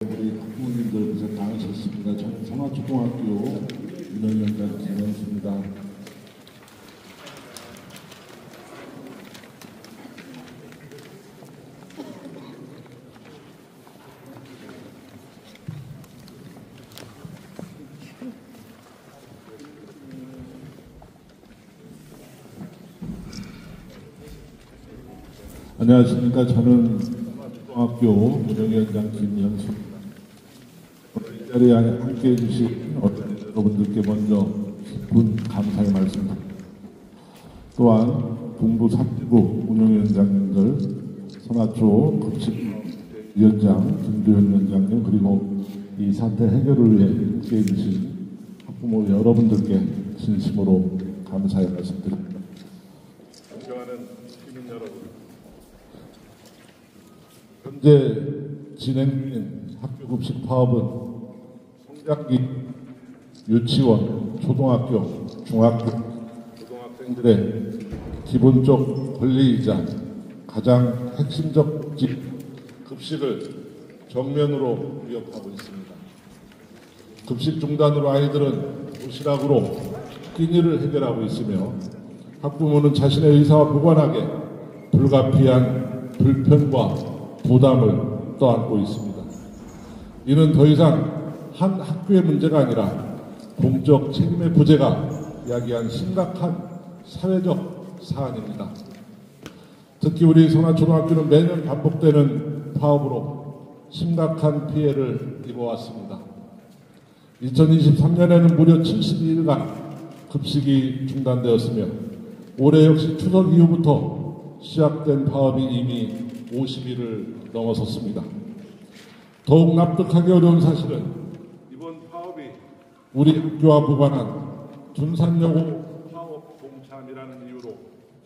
우리 부모님들 고생 많으셨습니다. 저는 성화초등학교 운영위원장 김영수입니다. 안녕하십니까. 저는 성화초등학교 운영위원장 김영수입니다. 오늘 이 자리에 함께해 주신 여러분들께 먼저 깊은 감사의 말씀드립니다. 또한 동부 3지구 운영위원장님들, 성화초 급식위원장 김도현 위원장님, 그리고 이 사태 해결을 위해 함께해 주신 학부모 여러분들께 진심으로 감사의 말씀드립니다. 존경하는 시민 여러분, 현재 진행 중인 학교급식 파업은 성장기 유치원, 초등학교, 중학교, 고등학생들의 기본적 권리이자 가장 핵심적 급식을 정면으로 위협하고 있습니다. 급식 중단으로 아이들은 도시락으로 끼니를 해결하고 있으며 학부모는 자신의 의사와 무관하게 불가피한 불편과 부담을 떠안고 있습니다. 이는 더 이상 한 학교의 문제가 아니라 공적 책임의 부재가 야기한 심각한 사회적 사안입니다. 특히 우리 성화초등학교는 매년 반복되는 파업으로 심각한 피해를 입어왔습니다. 2023년에는 무려 72일간 급식이 중단되었으며 올해 역시 추석 이후부터 시작된 파업이 이미 50일을 넘어섰습니다. 더욱 납득하기 어려운 사실은 이번 파업이 우리 학교와 무관한 둔산여고 파업 공참이라는 이유로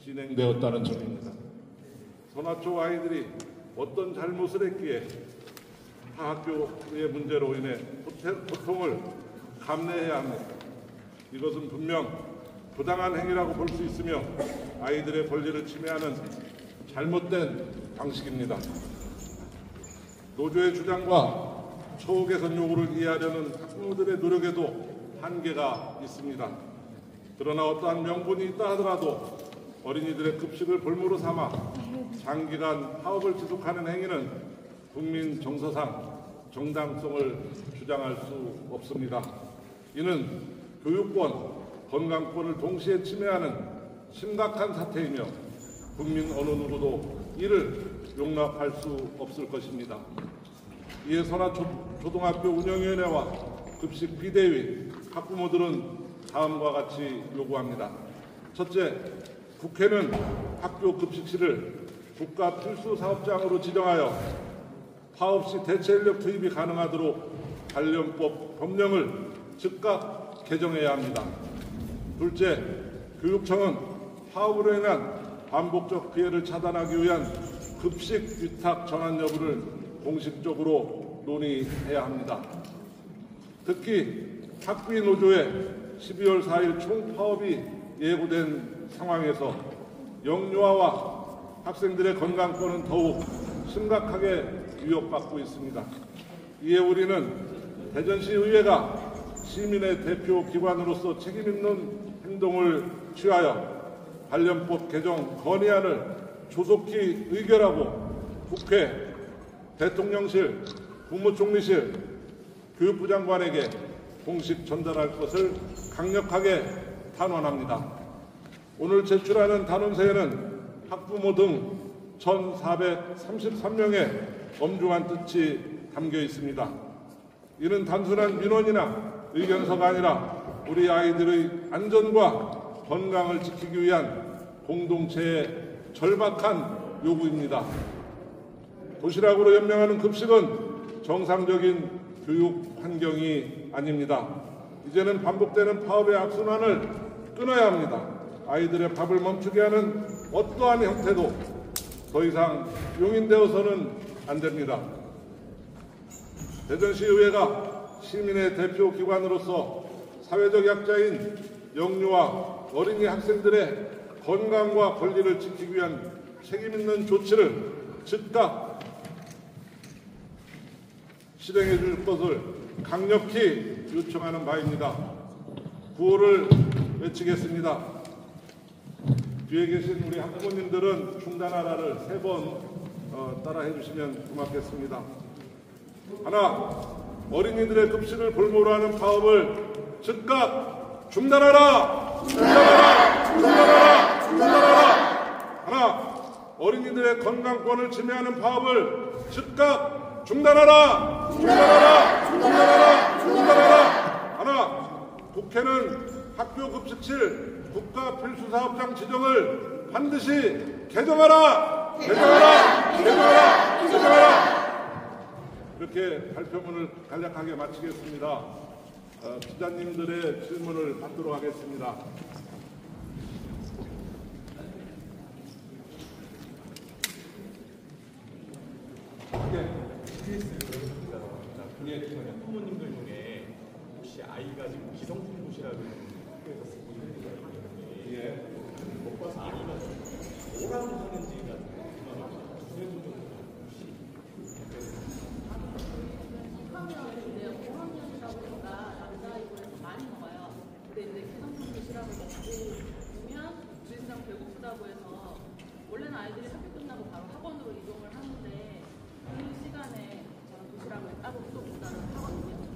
진행되었다는 점입니다. 성화초 아이들이 어떤 잘못을 했기에 타 학교의 문제로 인해 고통을 감내해야 합니다. 이것은 분명 부당한 행위라고 볼 수 있으며 아이들의 권리를 침해하는 잘못된 방식입니다. 노조의 주장과 처우 개선 요구를 이해하려는 학부모들의 노력에도 한계가 있습니다. 그러나 어떠한 명분이 있다 하더라도 어린이들의 급식을 볼모로 삼아 장기간 파업을 지속하는 행위는 국민 정서상 정당성을 주장할 수 없습니다. 이는 교육권, 건강권을 동시에 침해하는 심각한 사태이며 국민 어느 누구도 이를 용납할 수 없을 것입니다. 이에 성화초등학교 운영위원회와 급식 비대위, 학부모들은 다음과 같이 요구합니다. 첫째, 국회는 학교 급식실을 국가 필수 사업장으로 지정하여 파업 시 대체 인력 투입이 가능하도록 관련법 법령을 즉각 개정해야 합니다. 둘째, 교육청은 파업으로 인한 반복적 피해를 차단하기 위한 급식 위탁 전환 여부를 공식적으로 논의해야 합니다. 특히 학비 노조의 12월 4일 총파업이 예고된 상황에서 영유아와 학생들의 건강권은 더욱 심각하게 위협받고 있습니다. 이에 우리는 대전시 의회가 시민의 대표 기관으로서 책임있는 행동을 취하여 관련법 개정 건의안을 조속히 의결하고 국회, 대통령실, 국무총리실, 교육부 장관에게 공식 전달할 것을 강력하게 탄원합니다. 오늘 제출하는 단원서에는 학부모 등 1,433명의 엄중한 뜻이 담겨 있습니다. 이는 단순한 민원이나 의견서가 아니라 우리 아이들의 안전과 건강을 지키기 위한 공동체의 절박한 요구입니다. 도시락으로 연명하는 급식은 정상적인 교육 환경이 아닙니다. 이제는 반복되는 파업의 악순환을 끊어야 합니다. 아이들의 밥을 멈추게 하는 어떠한 형태도 더 이상 용인되어서는 안 됩니다. 대전시의회가 시민의 대표 기관으로서 사회적 약자인 영유아 어린이 학생들의 건강과 권리를 지키기 위한 책임있는 조치를 즉각 실행해 줄 것을 강력히 요청하는 바입니다. 구호를 외치겠습니다. 뒤에 계신 우리 학부모님들은 중단하라를 3번 따라해 주시면 고맙겠습니다. 하나, 어린이들의 급식을 볼모로 하는 파업을 즉각 중단하라! 중단하라! 중단하라! 중단하라! 하나, 어린이들의 건강권을 침해하는 파업을 즉각 중단하라! 중단하라! 중단하라! 중단하라! 하나, 국회는 학교 급식실 국가 필수사업장 지정을 반드시 개정하라! 개정하라! 개정하라! 개정하라! 이렇게 발표문을 간략하게 마치겠습니다. 기자님들의 질문을 받도록 하겠습니다. 학부모님들 중에 혹시 아이가 지금 기성품 도시락을 학교에서 쓰고 있는지 먹고 와서 아이가 뭐라고 하는지가 원래는 아이들이 학교 끝나고 바로 학원으로 이동을 하는데 그 시간에 저는 도시락을 따로 또 보다를 하거든요.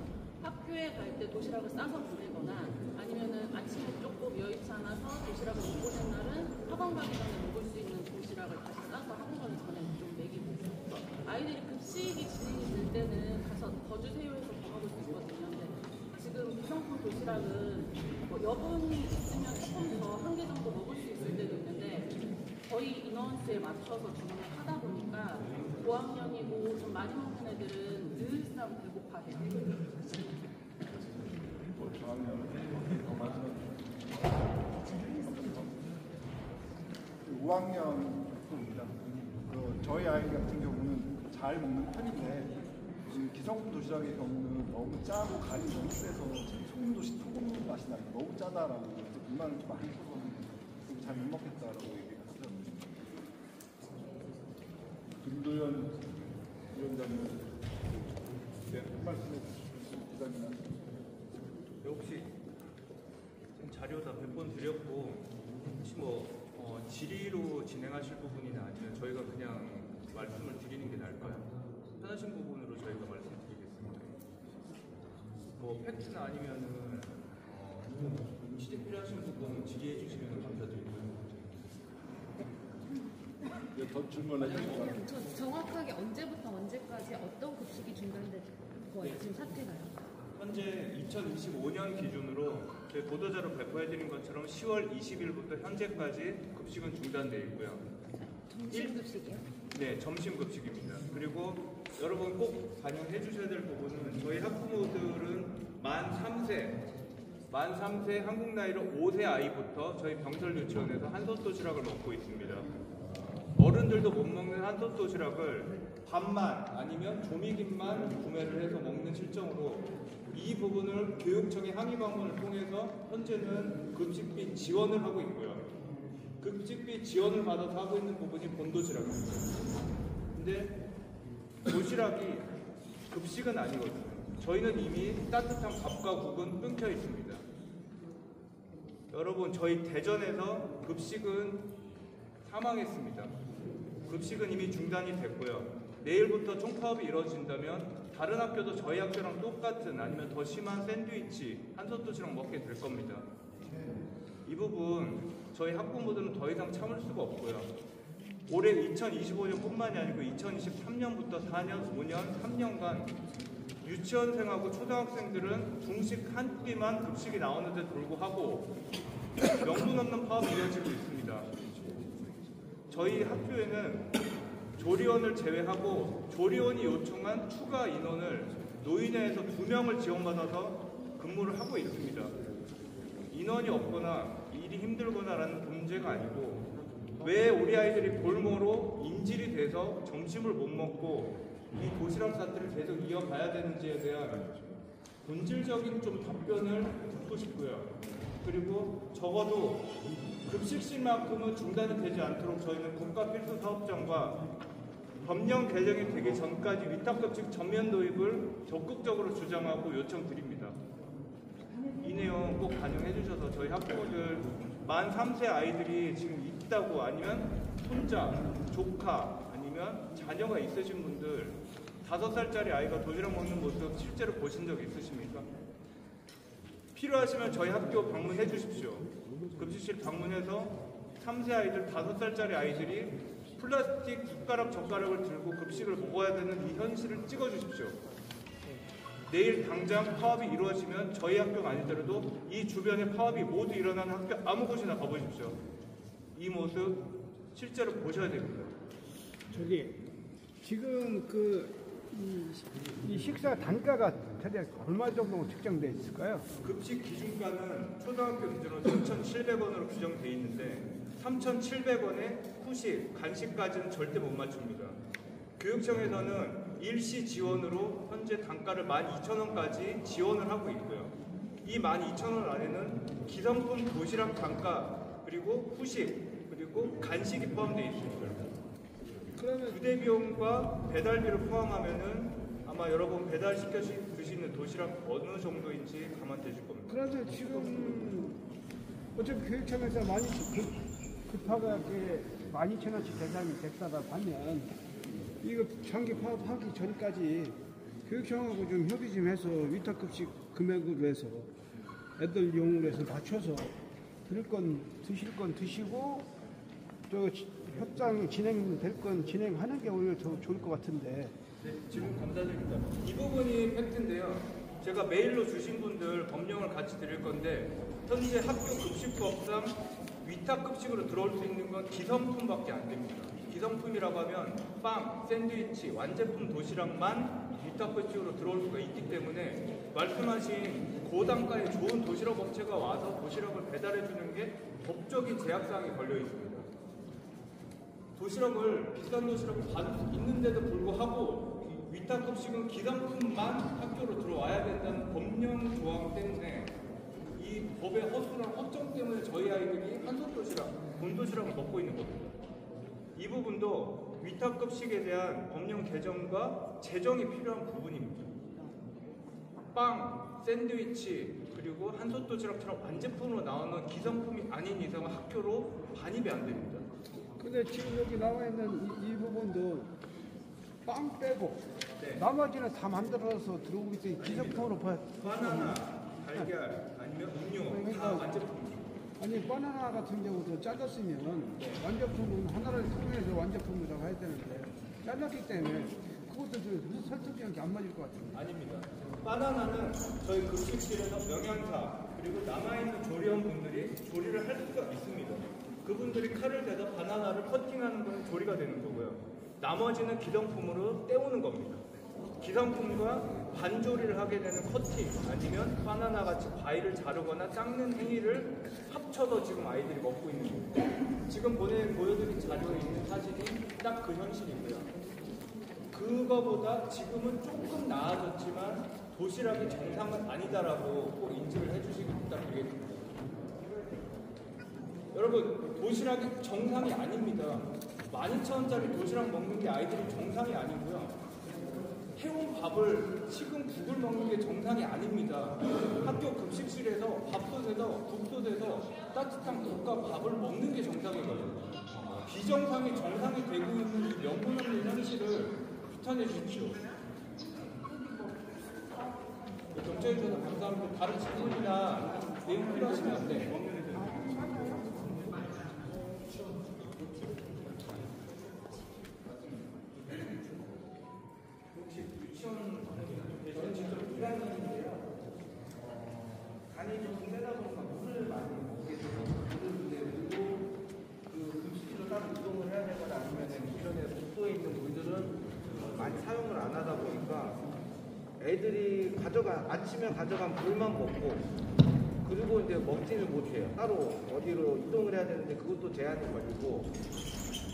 학교에 갈 때 도시락을 싸서 보내거나 아니면은 아침에 조금 여의치 않아서 도시락을 못 보낸 날은 학원 가기 전에 먹을 수 있는 도시락을 다시 싸서 학원 가기 전에 좀 먹이고 아이들이 급식이 진행이 될 때는 가서 더 주세요 해서 더 먹을 수 있거든요. 근데 지금 기성품 도시락은 뭐 여분이 있으면 조금 더 한 개 정도 먹을 수 있을 때도 있는데 저희 인원수에 맞춰서 주문을 하다 보니까 고학년이고 좀 많이 먹는 애들은 늘상 배고파해요. 5학년입니다. 저희 아이 같은 경우는 잘 먹는 편인데 기성품 도시락의 경우는 너무 짜고 간이 너무 세서 소금 맛이 나요. 너무 짜다라고 불만을 좀 많이 써서 잘 못 먹겠다라고 얘기하더라고요. 김도연 위원장님, 한 말씀 해주시죠. 기자님. 혹시 자료 다 몇 번 드렸고 혹시 질의로 진행하실 부분이나 아니면 저희가 그냥 말씀을 드리는 게 나을까요? 편하신 부분으로 저희가 말씀드리겠습니다. 팩트나 아니면은 취재 필요하신 부분 질의해 주시면 감사드리고요. 더 질문해 주시죠. 정확하게 언제부터 언제까지 어떤 급식이 중단된 거예요? 지금 사태가요? 현재 2025년 기준으로 저희 보도자료 배포해드린 것처럼 10월 20일부터 현재까지 급식은 중단되어 있고요. 점심 급식이요? 네, 점심 급식입니다. 그리고 여러분 꼭 반영해 주셔야 될 부분은 저희 학부모들은 만 3세 한국 나이로 5세 아이부터 저희 병설 유치원에서 한솥 도시락을 먹고 있습니다. 어른들도 못 먹는 한솥 도시락을 밥만 아니면 조미김만 구매를 해서 먹는 실정으로 이 부분을 교육청의 항의 방문을 통해서 현재는 급식비 지원을 하고 있고요. 급식비 지원을 받아서 하고 있는 부분이 본도시락입니다. 근데 도시락이 급식은 아니거든요. 저희는 이미 따뜻한 밥과 국은 끊겨 있습니다. 여러분, 저희 대전에서 급식은 사망했습니다. 급식은 이미 중단이 됐고요. 내일부터 총파업이 이루어진다면 다른 학교도 저희 학교랑 똑같은 아니면 더 심한 샌드위치, 한솥 도시락 먹게 될 겁니다. 이 부분 저희 학부모들은 더 이상 참을 수가 없고요. 올해 2025년뿐만이 아니고 2023년부터 4년, 5년, 3년간 유치원생하고 초등학생들은 중식 한 끼만 급식이 나오는데 불구하고 명분 없는 파업이 이어지고 있습니다. 저희 학교에는 조리원을 제외하고 조리원이 요청한 추가 인원을 노인회에서 2명을 지원받아서 근무를 하고 있습니다. 인원이 없거나 일이 힘들거나라는 문제가 아니고 왜 우리 아이들이 볼모로 인질이 돼서 점심을 못 먹고 이 도시락 사태를 계속 이어가야 되는지에 대한 본질적인 좀 답변을 듣고 싶고요. 그리고 적어도 급식실만큼은 중단이 되지 않도록 저희는 국가 필수 사업장과 법령 개정이 되기 전까지 위탁급식 전면 도입을 적극적으로 주장하고 요청드립니다. 이 내용 꼭 반영해 주셔서 저희 학부모들 만 3세 아이들이 지금 있다고 아니면 손자, 조카 아니면 자녀가 있으신 분들 5살짜리 아이가 도시락 먹는 모습 실제로 보신 적 있으십니까? 필요하시면 저희 학교 방문해 주십시오. 급식실 방문해서 3세 아이들, 5살짜리 아이들이 플라스틱 숟가락, 젓가락을 들고 급식을 먹어야 되는 이 현실을 찍어 주십시오. 내일 당장 파업이 이루어지면 저희 학교가 아니더라도 이 주변에 파업이 모두 일어나는 학교 아무 곳이나 가보십시오. 이 모습 실제로 보셔야 됩니다. 저기 지금 이 식사 단가가 대략 얼마 정도 측정돼 있을까요? 급식 기준가는 초등학교 기준으로 3,700원으로 규정되어 있는데 3,700원에 후식, 간식까지는 절대 못 맞춥니다. 교육청에서는 일시 지원으로 현재 단가를 12,000원까지 지원을 하고 있고요. 이 12,000원 안에는 기성품 도시락 단가, 그리고 후식, 그리고 간식이 포함되어 있습니다. 그러면 부대 비용과 배달비를 포함하면은 아마 여러분 배달시켜 드시는 도시락 어느 정도인지 감안되실 겁니다. 그러면 지금 어차피 교육청에서 많이 급하게 12,000원씩 대상이 됐다가 하면 이거 장기 파업하기 전까지 교육청하고 좀 협의 좀 해서 위탁급식 금액으로 해서 애들 용으로 해서 맞춰서 드릴 건 드실 건 드시고 저 협상 진행될 건 진행하는 게 오히려 더 좋을 것 같은데. 네, 질문 감사드립니다. 이 부분이 팩트인데요. 제가 메일로 주신 분들 법령을 같이 드릴 건데 현재 학교 급식법상 위탁급식으로 들어올 수 있는 건 기성품밖에 안 됩니다. 기성품이라고 하면 빵, 샌드위치, 완제품 도시락만 위탁급식으로 들어올 수가 있기 때문에 말씀하신 고단가의 좋은 도시락 업체가 와서 도시락을 배달해 주는 게 법적인 제약사항이 걸려 있습니다. 도시락을 비싼 도시락을 받을 수 있는데도 불구하고 위탁급식은 기성품만 학교로 들어와야 된다는 법령 조항 때문에 이 법의 허술한 허점 때문에 저희 아이들이 한솥 도시락, 본도시락을 먹고 있는 겁니다. 이 부분도 위탁급식에 대한 법령 개정과 제정이 필요한 부분입니다. 빵, 샌드위치, 그리고 한솥 도시락처럼 완제품으로 나오는 기성품이 아닌 이상은 학교로 반입이 안 됩니다. 근데 지금 여기 나와 있는 이 부분도 빵 빼고 네. 나머지는 다 만들어서 들어오기 때문에 기성품으로 바나나, 달걀, 아니면 음료 다 그러니까 완제품입니다. 아니 바나나 같은 경우도 잘랐으면 완제품은 하나를 통해서 완제품이라고 해야 되는데 잘랐기 때문에 그것도 좀 설득력이 안 맞을 것 같은데. 아닙니다. 바나나는 저희 급식실에서 영양사 그리고 남아있는 조리원분들이 조리를 할 수가 있습니다. 그분들이 칼을 대서 바나나를 커팅하는 건 조리가 되는 거고요. 나머지는 기성품으로 때우는 겁니다. 기성품과 반조리를 하게 되는 커팅 아니면 바나나 같이 과일을 자르거나 깎는 행위를 합쳐서 지금 아이들이 먹고 있는 겁니다. 지금 보여드린 자료에 있는 사실이 딱 그 현실이고요. 그거보다 지금은 조금 나아졌지만 도시락이 정상은 아니다라고 꼭 인지를 해주시기 부탁드리겠습니다. 여러분, 도시락이 정상이 아닙니다. 12,000원짜리 도시락 먹는 게 아이들이 정상이 아니고요. 해온 밥을 식은 국을 먹는 게 정상이 아닙니다. 학교 급식실에서 밥솥에서 국솥에서 따뜻한 국과 밥을 먹는 게 정상이거든요. 비정상이 정상이 되고 있는 이 명분 없는 현실을 규탄해 주십시오. 경청해 주셔서 감사합니다. 다른 질문이나 내용 필요하시면 네. 간이 좀 세다 보니까 물을 많이 먹게 돼서 그리고 그 급식실로 따로 이동을 해야 되거나 아니면 기존에 복도에 있는 물들은 많이 사용을 안 하다 보니까 애들이 아침에 가져간 물만 먹고 그리고 이제 먹지는 못해요. 따로 어디로 이동을 해야 되는데 그것도 제한이 걸리고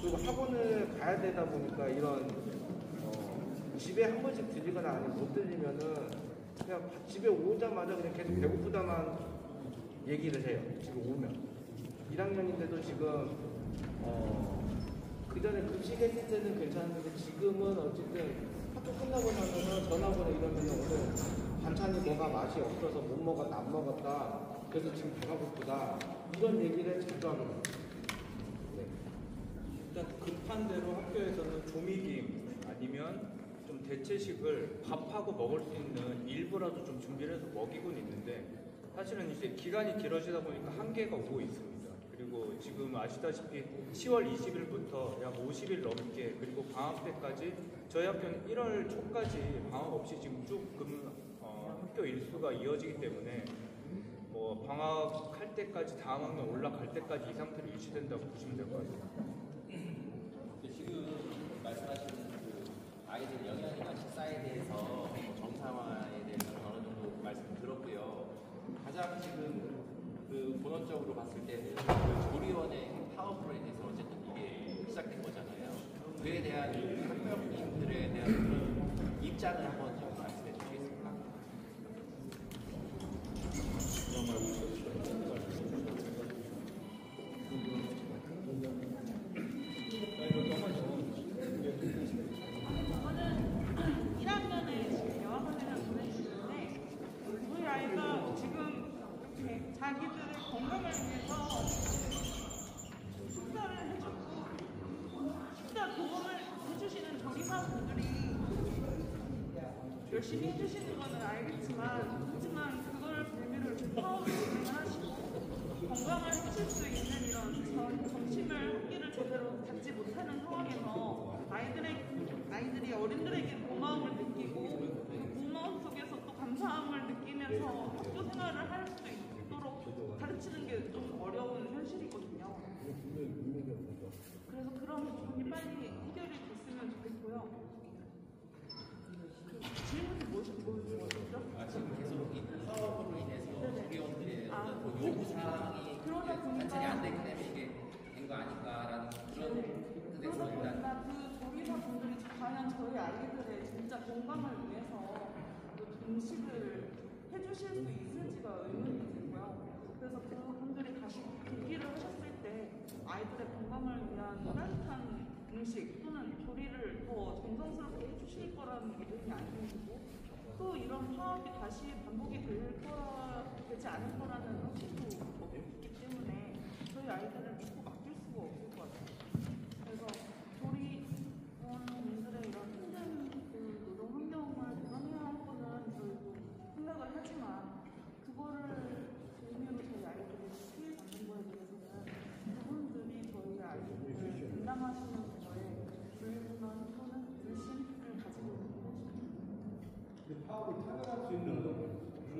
그리고 학원을 가야 되다 보니까 이런 집에 한 번씩 들리거나 아니면 못 들리면은 그냥 집에 오자마자 그냥 계속 배고프다만 얘기를 해요. 지금 오면 1학년인데도 지금 그 그 전에 급식했을 때는 괜찮았는데 지금은 어쨌든 학교 끝나고 나서는 전화번호 이러면 오늘 반찬이 뭐가 맛이 없어서 못 먹었다 안 먹었다 그래서 지금 배가 고프다 이런 얘기를 자주 하는 거예요. 네. 일단 급한 대로 학교에서는 조미김 아니면 좀 대체식을 밥하고 먹을 수 있는 일부라도 좀 준비를 해서 먹이곤 있는데 사실은 이제 기간이 길어지다 보니까 한계가 오고 있습니다. 그리고 지금 아시다시피 10월 20일부터 약 50일 넘게 그리고 방학 때까지 저희 학교는 1월 초까지 방학 없이 지금 쭉 학교 일수가 이어지기 때문에 뭐 방학할 때까지 다음 학년 올라갈 때까지 이 상태로 유지된다고 보시면 될 것 같아요. 지금 말씀하시는 그 아이들 영양이나 식사에 대해서 정상화에 대해서 어느 정도 말씀 들었고요. 가장 지금 그 본원적으로 봤을 때는 그 조리원의 파업으로 인해서 어쨌든 이게 시작된 거잖아요. 그에 대한 학부모님들에 대한 그런 입장을 한번 좀 말씀해 주시겠습니까? 저는 1학년에 여학원을 보내주는데 우리 아이가 지금 이렇게 자기들의 건강을 위해서 식사를 해주고 식사 도움을 해주시는 조리사분들이 열심히 해주시는 거는 알겠지만 하지만 그걸 빌미로 파업을 진행하시고 건강을 해칠 수 있는 이런 점심을 한 끼를 제대로 갖지 못하는 상황에서 아이들이 어른들에게 고마움을 느끼고 그 고마움 속에서 또 감사함을 느끼면서 학교 생활을 할 수 있도록 가르치는 게 좀 어려운 현실이거든요. 그래서 그런 부분이 빨리 해결이 됐으면 좋겠고요. 질문이 뭐였죠? 지금 계속 이 파업으로 인해서 조리원들의 어떤 요구사항이 그러다 보니까 단체이 안 되기 때문에 이게 된 거 아닐까라는 그런 뜻에서 그러다 일단 보니까 그 조리사분들이 과연 저희 아이들의 진짜 건강을 위해서 그 음식을 해주실 수 있을지가 의문이 들고요. 그래서 그분들이 다시 복귀를 하셨을 때 아이들의 건강을 위한 따뜻한 음식 또는 조리를 더 정성스럽게 해주실 거라는 믿음이 아니고 또 이런 파업이 다시 반복이 되지 않을 거라는 확신도 없기 때문에 저희 아이들을 믿고 맡길 수가 없을 것 같아요. 그래서 조리원분들의 이런 힘든 그 노동 환경을 개선해야 할 거는 저희도 생각을 하지만 그거를 의미로 저희 아이들이 피해받는 거에 대해서는 그분들이 저희 아이들을 분담하시는 거에 불분한 또는 불신을 가지고 있는 것입니다. 파업을 타결할 수 있는 그런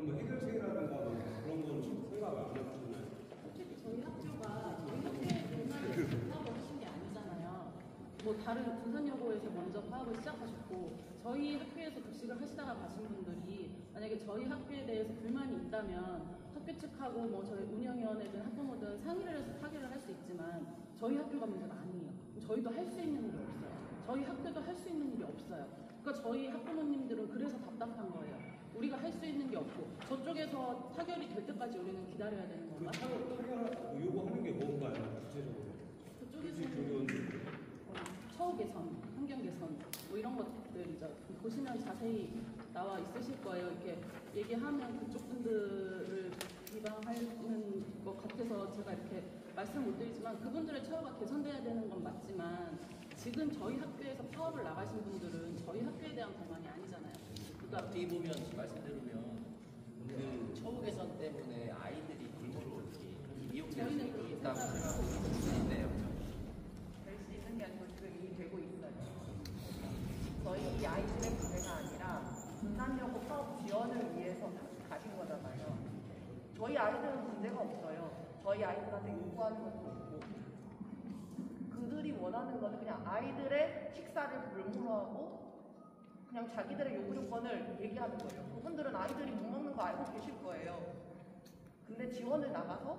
뭐 해결책이라든가 뭐 그런 건 생각 안 해보시나요? 솔직히 저희 학교가 저희 학교에 파업을 하신 게 아니잖아요. 뭐 다른 부산여고에서 먼저 파업을 시작하셨고 저희 학교에서 급식을 하시다가 가신 분들이 만약에 저희 학교에 대해서 불만이 있다면 학교 측하고 뭐 저희 운영위원회든 학부모든 상의를 해서 타결을 할 수 있지만 저희 학교가 문제가 아니에요. 저희도 할 수 있는 일이 없어요. 저희 학교도 할 수 있는 일이 없어요. 그러니까 저희 학부모님들은 그래서 답답한 거예요. 우리가 할 수 있는 게 없고 저쪽에서 타결이 될 때까지 우리는 기다려야 되는 건가? 타결 요구하는 게 뭔가요, 구체적으로? 그쪽에서는 처우 개선, 환경 개선 뭐 이런 것들이죠. 보시면 자세히 나와 있으실 거예요. 이렇게 얘기하면 그쪽 분들을 비방하는 것 같아서 제가 이렇게 말씀 못 드리지만 그분들의 처우가 개선돼야 되는 건 맞지만 지금 저희 학교에서 파업을 나가신 분들은 저희 학교에 대한 불만이 아니잖아요. 그러니까 어떻게 보면 말씀대로면 그 처우 개선 때문에 아이들이 골고루 이용될 수 있다고 생각하고 있는데요. 될 수 있는 게 아니고 지금 이미 되고 있어요. 저희 이 아이들의 문제가 아니라 분산여고 파업 지원을 위해서 가신 거잖아요. 저희 아이들은 문제가 없어요. 저희 아이들한테 요구하는 것도 없고 그들이 원하는 거는 그냥 아이들의 식사를 불문하고 그냥 자기들의 요구 조건을 얘기하는 거예요. 그분들은 아이들이 못 먹는 거 알고 계실 거예요. 근데 지원을 나가서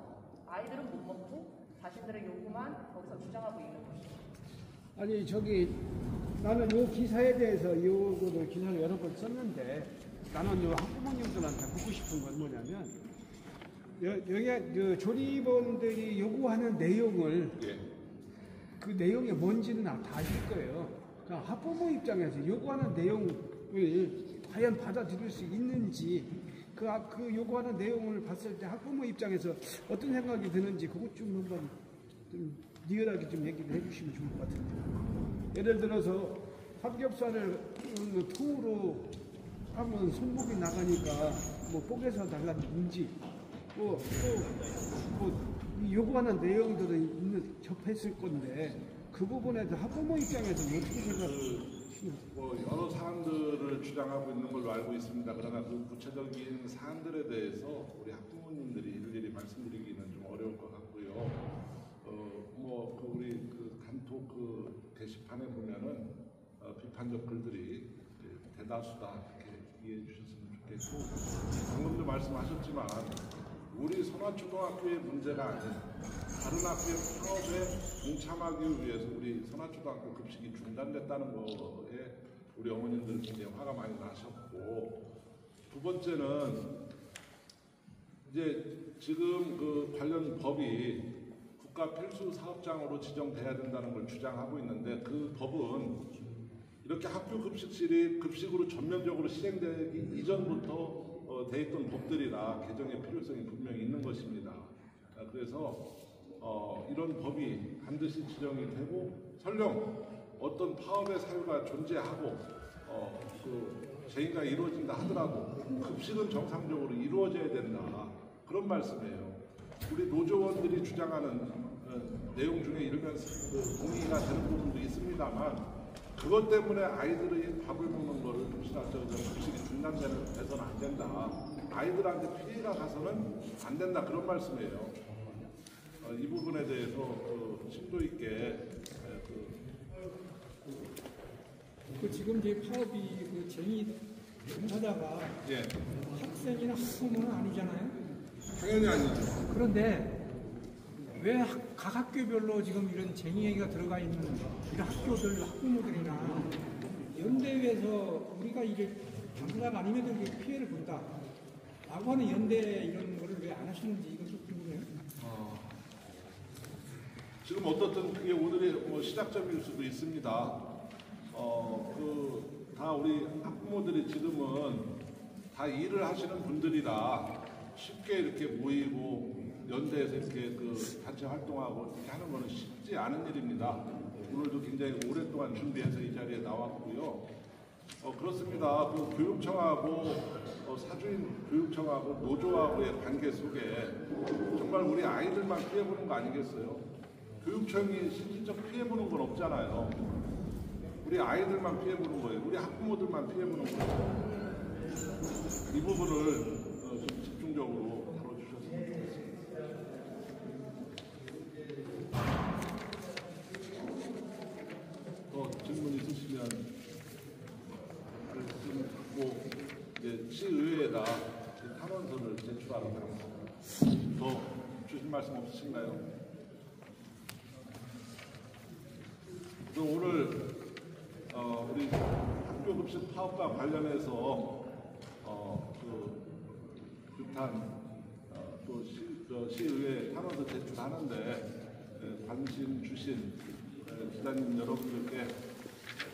아이들은 못 먹고 자신들의 요구만 거기서 주장하고 있는 거죠. 아니 저기 나는 요 기사에 대해서 요거를 기사를 여러 번 썼는데 나는 요 학부모님들한테 묻고 싶은 건 뭐냐면 여기 조리원들이 요구하는 내용을 예. 그 내용이 뭔지는 다 아실 거예요. 그러니까 학부모 입장에서 요구하는 내용을 과연 받아들일 수 있는지 그 요구하는 내용을 봤을 때 학부모 입장에서 어떤 생각이 드는지 그것 좀 한번 좀 리얼하게 좀 얘기를 해주시면 좋을 것 같은데. 예를 들어서 삼겹살을 통으로 하면 손목이 나가니까 뭐 뽀개서 달라든지 뭐 요구하는 내용들은 접했을 건데 그 부분에서 학부모 입장에서 어떻게 생각하세요? 여러 사안들을 주장하고 있는 걸로 알고 있습니다. 그러나 그 구체적인 사안들에 대해서 우리 학부모님들이 일일이 말씀드리기는 좀 어려울 것 같고요. 우리 그 단톡 그 게시판에 보면은 비판적 글들이 대다수다 이렇게 이해해 주셨으면 좋겠고, 방금도 말씀하셨지만 우리 선화초등학교의 문제가 아닌 다른 학교의 파업에 동참하기 위해서 우리 선화초등학교 급식이 중단됐다는 거에 우리 어머님들 굉장히 화가 많이 나셨고, 두 번째는 이제 지금 그 관련 법이 국가 필수 사업장으로 지정돼야 된다는 걸 주장하고 있는데, 그 법은 이렇게 학교 급식실이 급식으로 전면적으로 시행되기 이전부터 돼 있던 법들이라 개정의 필요성이 분명히 있는 것입니다. 그래서 이런 법이 반드시 지정이 되고, 설령 어떤 파업의 사유가 존재하고 그 제의가 이루어진다 하더라도 급식은 정상적으로 이루어져야 된다, 그런 말씀이에요. 우리 노조원들이 주장하는 내용 중에 이르면 동의가 되는 부분도 있습니다만, 그것 때문에 아이들이 밥을 먹는 거를 급식이 중단돼서는 안 된다, 아이들한테 피해가 가서는 안 된다, 그런 말씀이에요. 이 부분에 대해서 심도 있게 지금 이제 파업이 그 쟁의하다가 예. 학생이나 학부모는 아니잖아요. 당연히 아니죠. 그런데 왜 각 학교별로 지금 이런 쟁의가 들어가 있는 이런 학교들 학부모들이나 연대에서 우리가 이게 당사자가 아니면 이게 피해를 본다 라고 하는 연대 이런 거를 왜 안 하시는지 이건 좀 궁금해요. 지금 어떻든 그게 오늘의 시작점일 수도 있습니다. 다 우리 학부모들이 지금은 다 일을 하시는 분들이라 쉽게 이렇게 모이고 연대에서 이렇게 그 단체 활동하고 이렇게 하는 거는 쉽지 않은 일입니다. 오늘도 굉장히 오랫동안 준비해서 이 자리에 나왔고요. 그렇습니다. 그 교육청하고 사주인 교육청하고 노조하고의 관계 속에 정말 우리 아이들만 피해보는 거 아니겠어요? 교육청이 실질적 피해보는 건 없잖아요. 우리 아이들만 피해보는 거예요. 우리 학부모들만 피해보는 거예요. 이 부분을 좀 집중적으로 다뤄주셨으면 좋겠습니다. 더 질문 있으시면 말씀 듣고 이제 시의회에다 탄원서를 제출하라고 합니다. 더 주실 말씀 없으신가요? 오늘 우리 학교 급식 파업과 관련해서 규탄 또 시의회 탄원서 제출하는데 관심 주신 기자님 여러분들께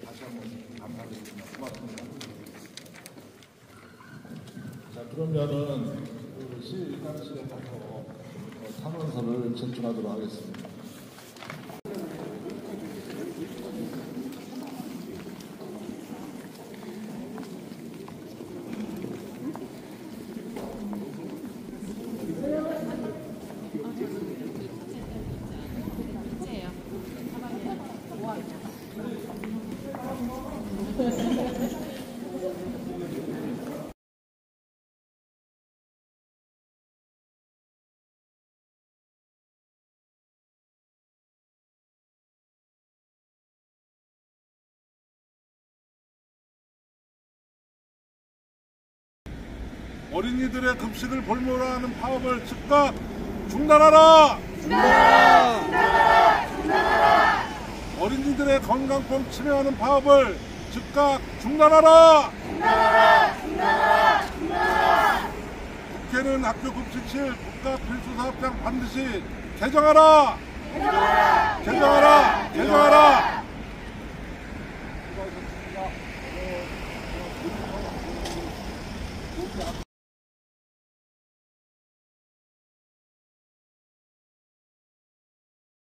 다시 한번 감사드립니다. 고맙습니다. 자, 그러면은 시의회관실에 가서 탄원서를 제출하도록 하겠습니다. 어린이들의 급식을 볼모로 하는 파업을 즉각 중단하라! 중단하라! 어린이들의 건강법 침해하는 파업을 즉각 중단하라! 국회는 학교 급식실 국가 필수 사업장 반드시 개정하라! 개정하라! 개정하라!